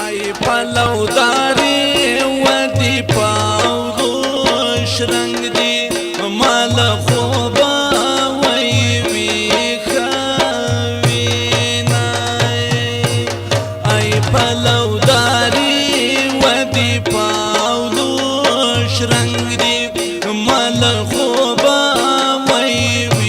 ای پلوداری ودی پاولوش رنگ دی مال خوبا وی وی خوینای ای پلوداری ودی پاولوش رنگ دی مال خوبا وی وی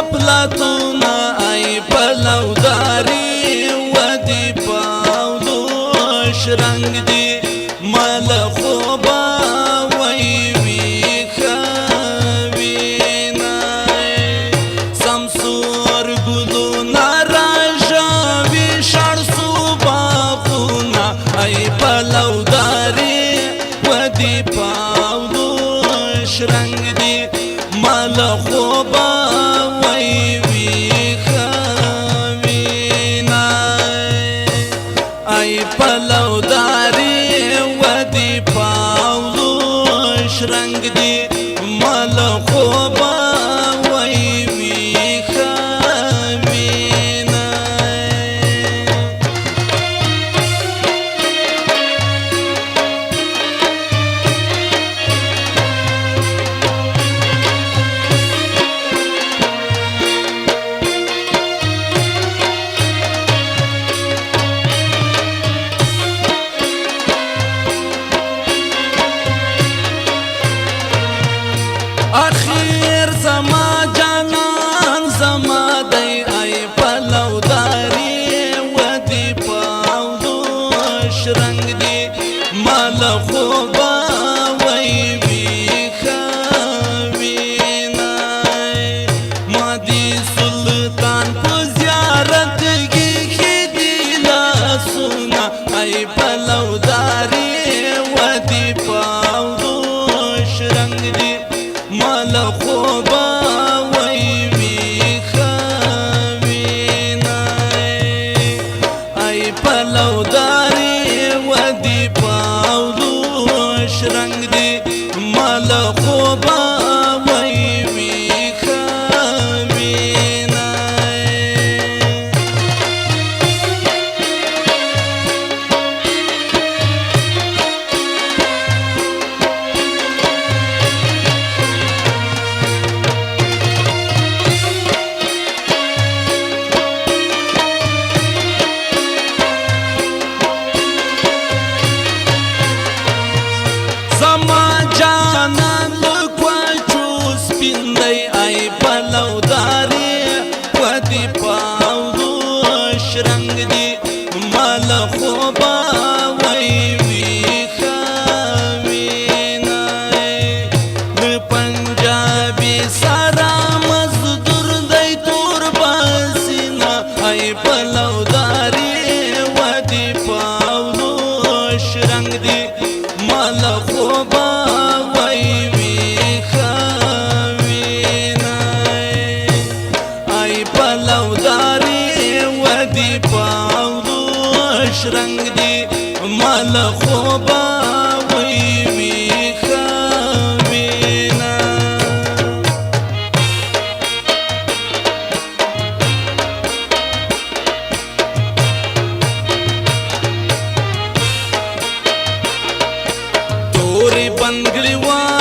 افلاطونا ای پلوداری ودی پاولوش رنگ دی مال خوبا وی وی خوینای سمسور گلونا راجاوی شرسو باغونا ای پلوداری ودی پاولوش رنگ دی مال خوبا پلوداری ودی پاولوش رنگ دی مال خوبا وی وی خوینای اخیر زما جانان زما دی ای پلوداری ودی پاولوش رنگ دی مال خوبا وی وی خوینای مادی سلطان په زیارت کې خدي لاسونه ای پلوداری ودی پاولوش رنگ دی مال خوبا وی وی خوینای ای پلوداری ودی پاولوش رنگ دی مال خوبا وی وی خوینای ای پلوداری ودی پاولوش رنگ دی مال خوبا وی وی خوینای پنجابی سارا مزدور دی تور باسینا ای پلوداری ودی پاولوش رنگ دی مال خوبا وی وی پلوداری ودی پاولوش رنگ دی مال خوبا وی وی خوینای توری بندگلیوان